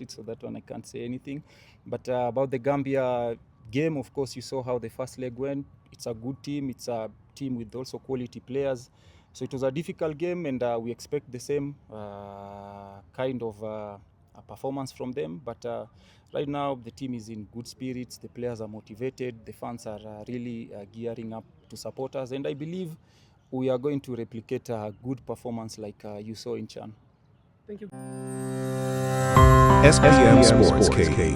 it, so that one I can't say anything. But about the Gambia game, of course, you saw how the first leg went. It's a good team. It's a team with also quality players. So it was a difficult game, and we expect the same kind of a performance from them. But right now, the team is in good spirits. The players are motivated. The fans are really gearing up to support us. And I believe we are going to replicate a good performance like you saw in Chan. Thank you. SPM Sports K.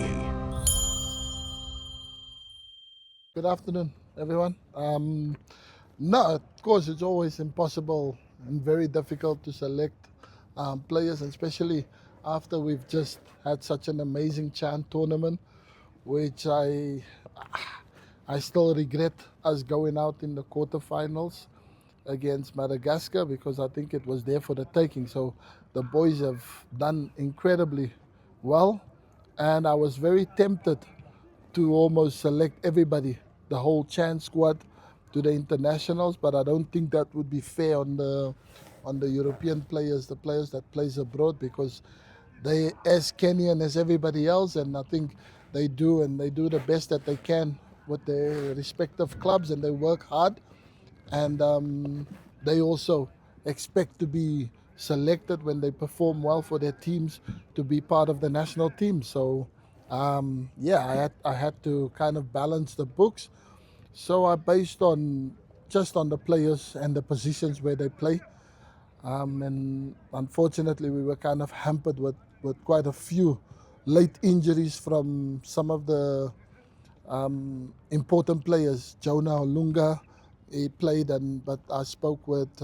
Good afternoon, everyone. No, of course, it's always impossible and very difficult to select players, and especially after we've just had such an amazing Chan tournament, which I still regret us going out in the quarterfinals against Madagascar, because I think it was there for the taking. So the boys have done incredibly well, and I was very tempted to almost select everybody, the whole Chan squad, to the internationals, but I don't think that would be fair on the European players, the players that plays abroad, because they as Kenyan as everybody else, and I think they do the best that they can with their respective clubs, and they work hard, and they also expect to be selected when they perform well for their teams to be part of the national team. So I had to kind of balance the books. So I based on just on the players and the positions where they play. And unfortunately, we were kind of hampered with quite a few late injuries from some of the important players. Jonah Olunga, he played, but I spoke with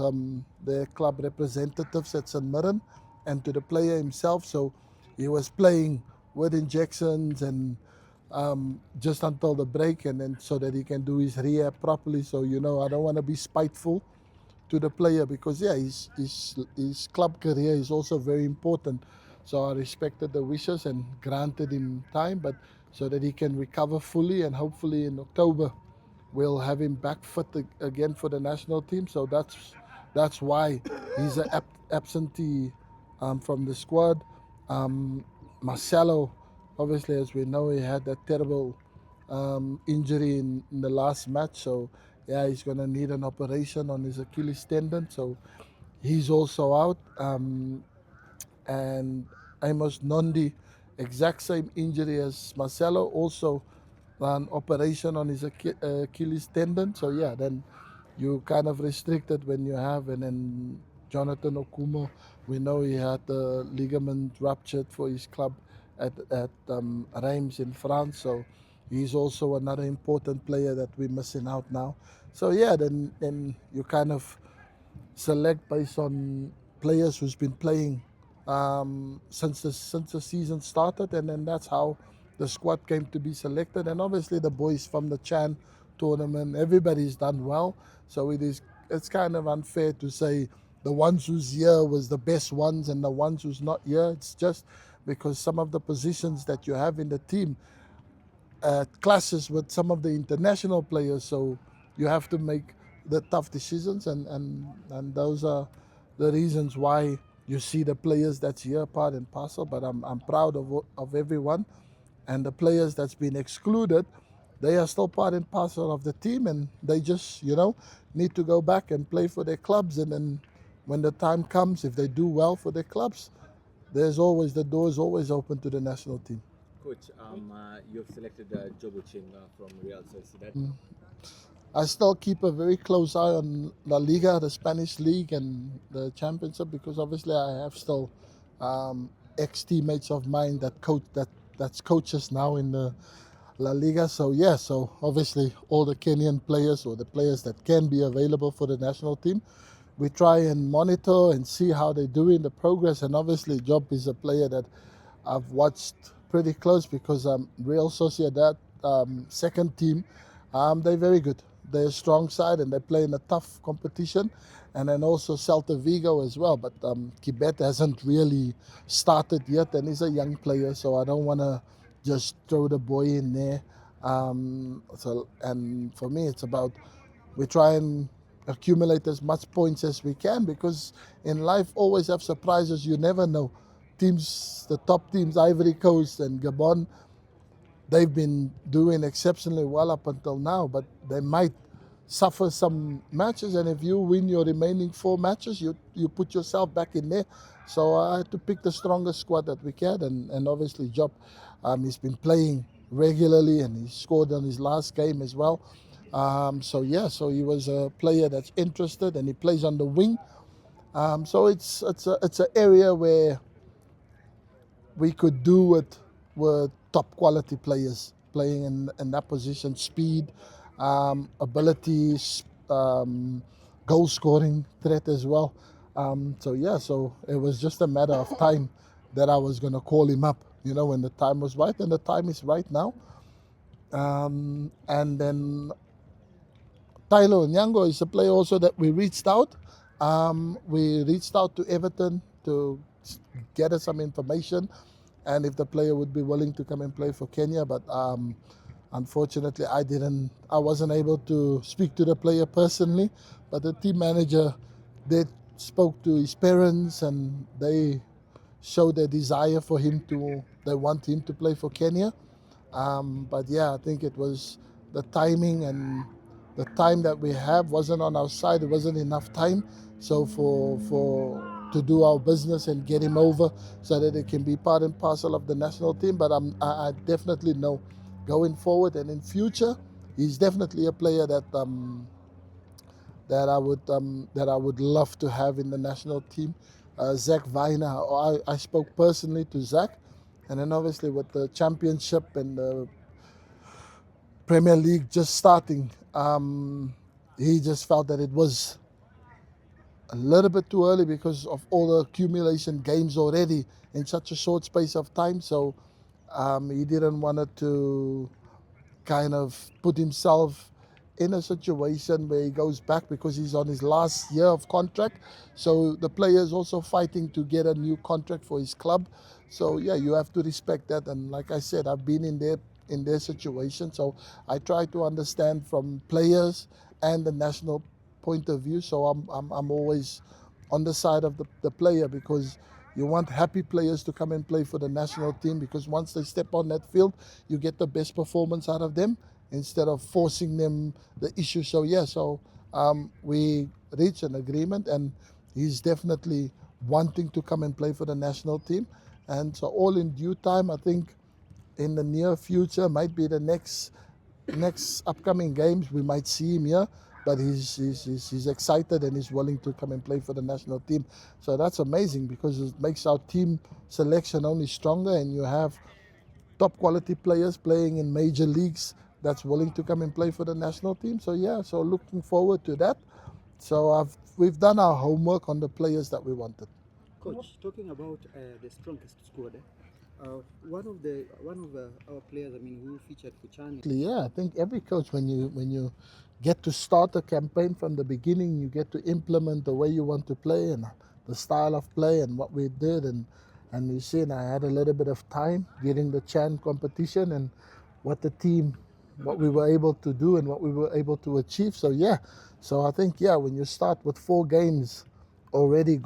their club representatives at St. Mirren and to the player himself. So he was playing with injections and just until the break, and then so that he can do his rehab properly. So, I don't want to be spiteful to the player, because his club career is also very important. So I respected the wishes and granted him time, but so that he can recover fully, and hopefully in October we'll have him back fit again for the national team. So that's why he's an absentee from the squad. Marcelo, obviously, as we know, he had that terrible injury in the last match. So yeah, he's going to need an operation on his Achilles tendon. So he's also out. And Amos Nondi, exact same injury as Marcelo, also an operation on his Achilles tendon. So yeah, then you kind of restricted when you have. And then Jonathan Okumo, we know he had the ligament ruptured for his club at Reims in France. So he's also another important player that we're missing out now. So yeah, then you kind of select based on players who's been playing since the season started, and then that's how the squad came to be selected. And obviously the boys from the Chan tournament, everybody's done well. So it's kind of unfair to say the ones who's here was the best ones and the ones who's not here. It's just because some of the positions that you have in the team clashes with some of the international players, so you have to make the tough decisions, and those are the reasons why you see the players that's here part and parcel. But I'm proud of everyone, and the players that's been excluded, they are still part and parcel of the team, and they just need to go back and play for their clubs. And then when the time comes, if they do well for their clubs, the door is always open to the national team. Coach, you have selected Jobo Chinga from Real Sociedad. I still keep a very close eye on La Liga, the Spanish league, and the championship, because obviously I have still ex-teammates of mine that's coaches now in the La Liga. So yeah, so obviously all the Kenyan players, or the players that can be available for the national team, we try and monitor and see how they do in the progress. And obviously Job is a player that I've watched pretty close, because Real Sociedad second team, they're very good. They're a strong side, and they play in a tough competition. And then also Celta Vigo as well. But Kibet hasn't really started yet, and he's a young player, so I don't want to just throw the boy in there. And for me, it's about we try and accumulate as much points as we can, because in life always have surprises. You never know teams, the top teams, Ivory Coast and Gabon, they've been doing exceptionally well up until now, but they might suffer some matches, and if you win your remaining 4 matches, you put yourself back in there. So I had to pick the strongest squad that we can, and obviously Job, he's been playing regularly and he scored on his last game as well. So he was a player that's interested and he plays on the wing. So it's an area where we could do it with top quality players playing in that position. Speed, ability, goal scoring threat as well. So it was just a matter of time that I was going to call him up, when the time was right, and the time is right now. And then Tylo Nyango is a player also that we reached out. We reached out to Everton to get us some information, and if the player would be willing to come and play for Kenya. But unfortunately, I wasn't able to speak to the player personally. But the team manager did spoke to his parents, and they showed their desire for him they want him to play for Kenya. But I think it was the timing and the time that we have wasn't on our side. It wasn't enough time. So to do our business and get him over so that it can be part and parcel of the national team. But I definitely know going forward and in future, he's definitely a player that I would love to have in the national team. Zach Weiner, I spoke personally to Zach, and then obviously with the championship and the Premier League just starting, he just felt that it was a little bit too early because of all the accumulation games already in such a short space of time. So he didn't want to kind of put himself in a situation where he goes back because he's on his last year of contract. So the player is also fighting to get a new contract for his club. So you have to respect that. And like I said, I've been in their situation. So I try to understand from players and the national point of view. So I'm always on the side of the player, because you want happy players to come and play for the national team, because once they step on that field, you get the best performance out of them instead of forcing them the issue. So we reached an agreement, and he's definitely wanting to come and play for the national team. And so all in due time, I think in the near future, might be the next upcoming games, we might see him here. But he's excited and he's willing to come and play for the national team. So that's amazing, because it makes our team selection only stronger, and you have top quality players playing in major leagues that's willing to come and play for the national team. So looking forward to that. So we've done our homework on the players that we wanted. Coach, talking about the strongest squad, one of our players, who featured for Chani. I think every coach, when you get to start a campaign from the beginning, you get to implement the way you want to play and the style of play and what we did. And you see, and I had a little bit of time getting the Chan competition and what we were able to do and what we were able to achieve. So I think, when you start with 4 games already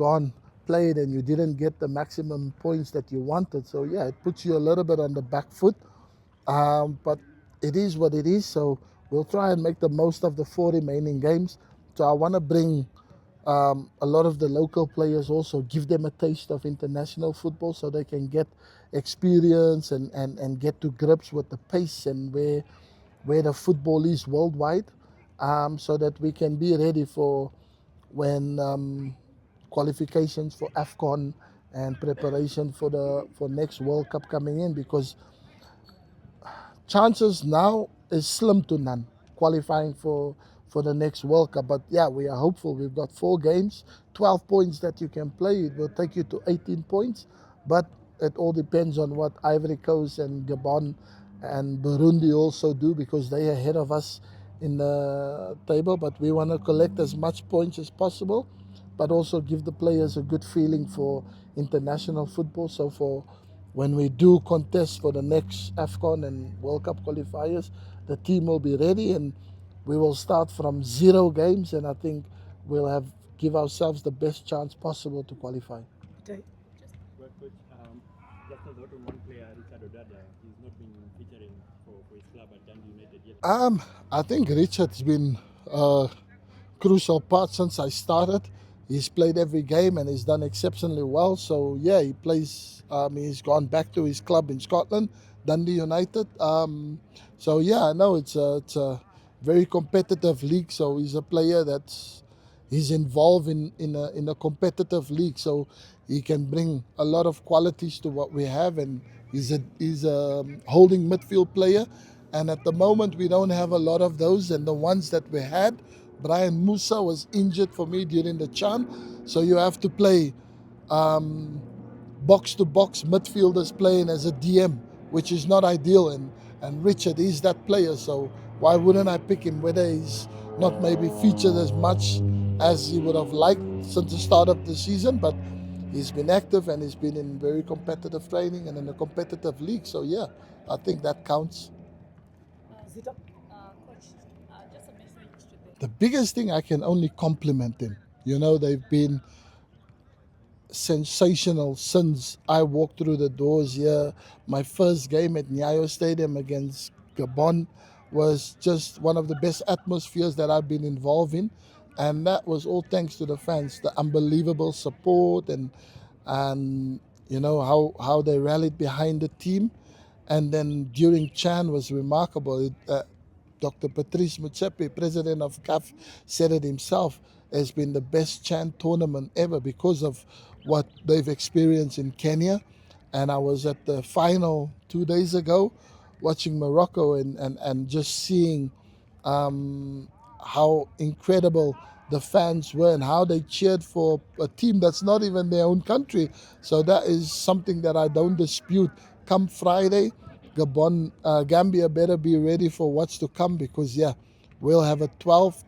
played and you didn't get the maximum points that you wanted, so it puts you a little bit on the back foot. But it is what it is, so we'll try and make the most of the 4 remaining games. So I want to bring a lot of the local players, also give them a taste of international football so they can get experience and get to grips with the pace and where the football is worldwide, so that we can be ready for when qualifications for AFCON and preparation for next World Cup coming in, because chances now is slim to none qualifying for the next World Cup. But we are hopeful. We've got 4 games, 12 points that you can play. It will take you to 18 points, but it all depends on what Ivory Coast and Gabon and Burundi also do, because they are ahead of us in the table. But we want to collect as much points as possible, but also give the players a good feeling for international football. So for when we do contest for the next AFCON and World Cup qualifiers, the team will be ready, and we will start from 0 games, and I think we'll give ourselves the best chance possible to qualify. Okay. Well, Coach, about on one player, Richard Odada. He's not been featuring for his club at Dundee United yet. I think Richard's been a crucial part since I started. He's played every game and he's done exceptionally well. So yeah, he plays. He's gone back to his club in Scotland, Dundee United. So yeah, I know it's a very competitive league. So he's a player he's involved in a competitive league. So he can bring a lot of qualities to what we have, and he's a holding midfield player. And at the moment, we don't have a lot of those. And the ones that we had, Brian Musa was injured for me during the CHAN. So you have to play box-to-box midfielders playing as a DM, which is not ideal. And Richard is that player. So why wouldn't I pick him, whether he's not maybe featured as much as he would have liked since the start of the season. But he's been active and he's been in very competitive training and in a competitive league. So yeah, I think that counts. Coach, just a message to The biggest thing, I can only compliment them. You know, they've been sensational since I walked through the doors here. My first game at Nyayo Stadium against Gabon was just one of the best atmospheres that I've been involved in. And that was all thanks to the fans, the unbelievable support and you know how they rallied behind the team. And then during CHAN was remarkable. Dr. Patrice Motsepe, president of CAF, said it himself, has been the best CHAN tournament ever because of what they've experienced in Kenya. And I was at the final 2 days ago watching Morocco and just seeing how incredible the fans were and how they cheered for a team that's not even their own country. So that is something that I don't dispute. Come Friday, Gambia better be ready for what's to come, because yeah, we'll have a 12,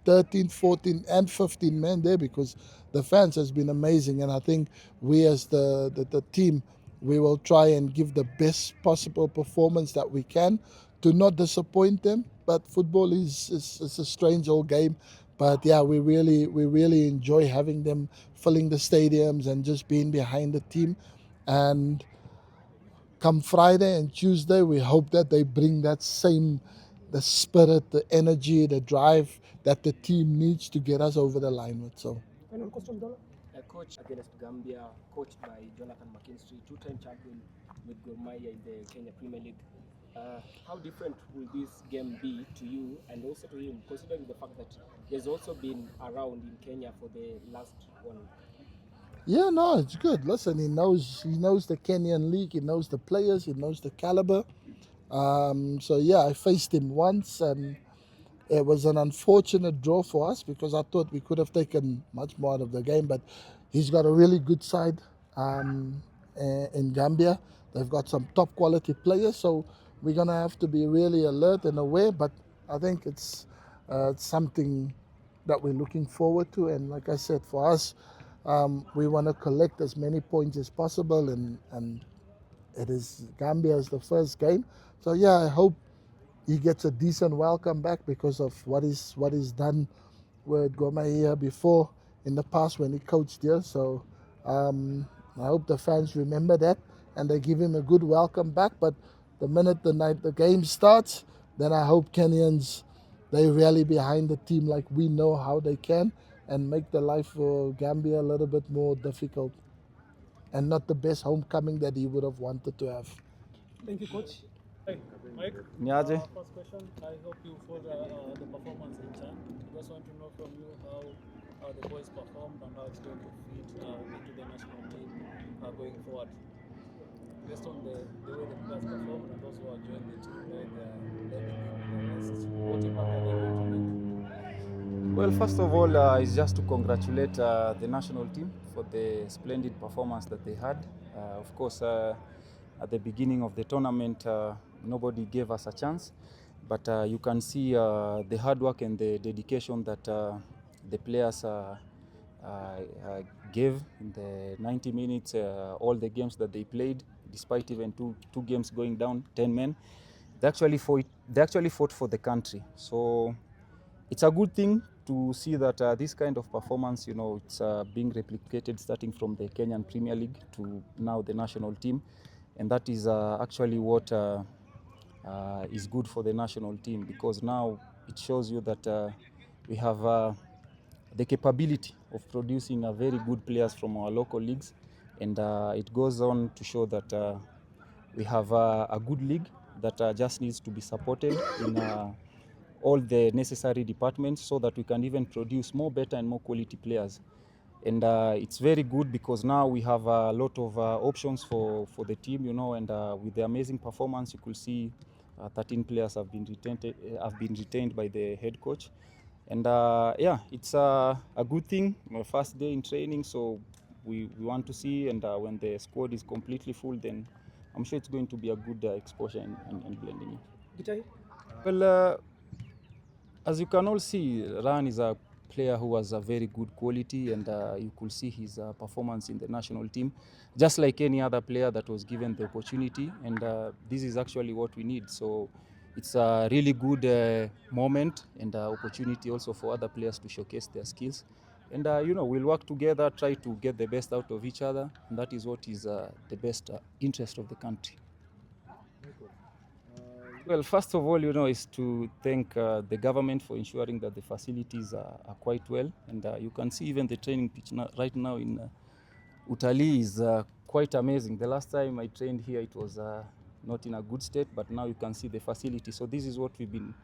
13, 14 and 15 men there, because the fans has been amazing. And I think we as the team, we will try and give the best possible performance that we can to not disappoint them. But football is a strange old game. But yeah, we really enjoy having them filling the stadiums and just being behind the team. And come Friday and Tuesday, we hope that they bring that same, the spirit, the energy, the drive that the team needs to get us over the line with. So. A coach against Gambia, coached by Jonathan McKinstry, two-time champion with Gor Mahia in the Kenya Premier League. How different will this game be to you and also to him, considering the fact that he's also been around in Kenya for the last one? Yeah, no, it's good. Listen, he knows the Kenyan league, he knows the players, he knows the caliber. So yeah, I faced him once, and it was an unfortunate draw for us because I thought we could have taken much more out of the game. But he's got a really good side in Gambia. They've got some top quality players, so we're gonna have to be really alert and aware. But I think it's something that we're looking forward to. And like I said, for us, we want to collect as many points as possible, and it is Gambia is the first game. So yeah, I hope he gets a decent welcome back because of what he's done with Gor Mahia before in the past when he coached here. So I hope the fans remember that and they give him a good welcome back. But the minute the game starts, then I hope Kenyans, they rally behind the team like we know how they can, and make the life for Gambia a little bit more difficult and not the best homecoming that he would have wanted to have. Thank you, Coach. Hey, Mike. Nyaje. First question. I hope you followed the performance in CHAN. Just want to know from you how the boys performed and how it's going to fit into the national team going forward. Based on the way the players performed and also joined the team like the rest, what impact are they going to make? Well, first of all, is just to congratulate the national team for the splendid performance that they had. Of course, at the beginning of the tournament, nobody gave us a chance, but you can see the hard work and the dedication that the players gave in the 90 minutes, all the games that they played, despite even two games going down, 10 men. They actually fought for the country. So it's a good thing to see that this kind of performance, you know, it's being replicated starting from the Kenyan Premier League to now the national team. and that is actually what is good for the national team, because now it shows you that we have the capability of producing very good players from our local leagues, and it goes on to show that we have a good league that just needs to be supported in all the necessary departments so that we can even produce more better and more quality players. And it's very good because now we have a lot of options for the team, you know, and with the amazing performance, you could see 13 players have been retained by the head coach. And yeah, it's a good thing. My first day in training, so we want to see, and when the squad is completely full, then I'm sure it's going to be a good exposure and blending in. Well, as you can all see, Ran is a player who has a very good quality, and you could see his performance in the national team, just like any other player that was given the opportunity, and this is actually what we need. So it's a really good moment and opportunity also for other players to showcase their skills. And you know, we'll work together, try to get the best out of each other, and that is what is the best interest of the country. Well, first of all, you know, is to thank the government for ensuring that the facilities are quite well. And you can see even the training pitch right now in Utalii is quite amazing. The last time I trained here, it was not in a good state, but now you can see the facility. So this is what we've been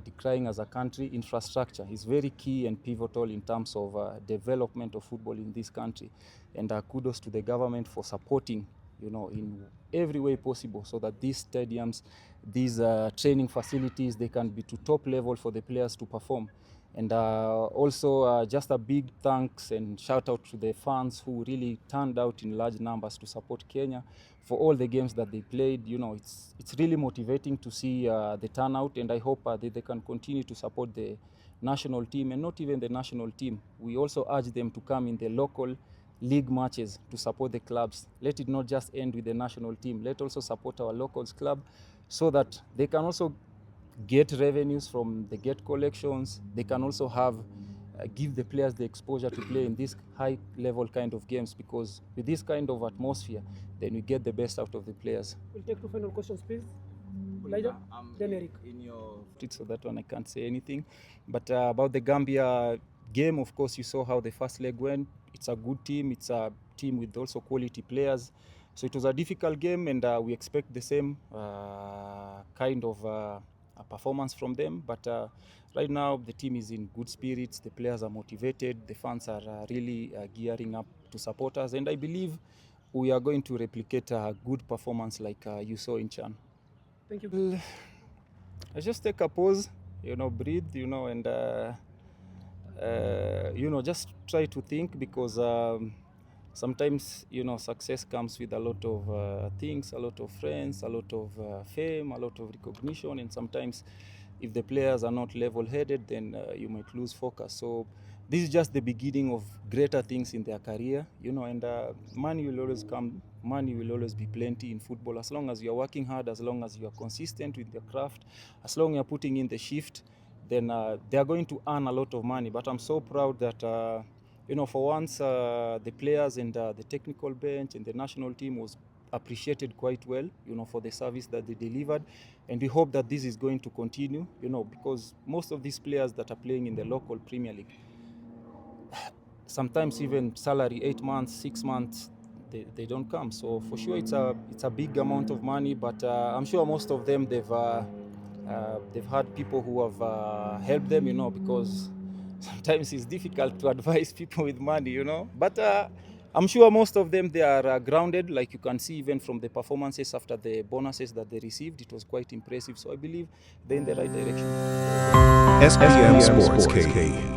decrying as a country. Infrastructure is very key and pivotal in terms of development of football in this country. And kudos to the government for supporting, you know, in every way possible, so that these stadiums, these training facilities, they can be to top level for the players to perform. And also just a big thanks and shout out to the fans who really turned out in large numbers to support Kenya for all the games that they played. You know, it's really motivating to see the turnout, and I hope that they can continue to support the national team, and not even the national team. We also urge them to come in the local league matches to support the clubs. Let it not just end with the national team. Let also support our locals club, so that they can also get revenues from the gate collections. They can also have give the players the exposure to play in this high level kind of games, because with this kind of atmosphere, then we get the best out of the players. We'll take two final questions, please. Elijah, then Eric. So that one I can't say anything. But about the Gambia game, of course, you saw how the first leg went. It's a good team. It's a team with also quality players. So it was a difficult game, and we expect the same kind of a performance from them. But right now, the team is in good spirits. The players are motivated. The fans are really gearing up to support us. And I believe we are going to replicate a good performance like you saw in Chan. Thank you. I just take a pause, you know, breathe, you know, and you know, just try to think, because sometimes, you know, success comes with a lot of things, a lot of friends, a lot of fame, a lot of recognition, and sometimes if the players are not level-headed, then you might lose focus. So this is just the beginning of greater things in their career, you know, and money will always come, money will always be plenty in football, as long as you are working hard, as long as you are consistent with your craft, as long as you are putting in the shift, then they are going to earn a lot of money. But I'm so proud that you know, for once, the players and the technical bench and the national team was appreciated quite well, you know, for the service that they delivered. And we hope that this is going to continue, you know, because most of these players that are playing in the local Premier League, sometimes even salary 8 months, 6 months, they don't come. So for sure, it's a big amount of money, but I'm sure most of them, they've had people who have helped them, you know, because sometimes it's difficult to advise people with money, you know. But I'm sure most of them, they are grounded, like you can see even from the performances after the bonuses that they received. It was quite impressive. So I believe they're in the right direction. SPM Sports KD.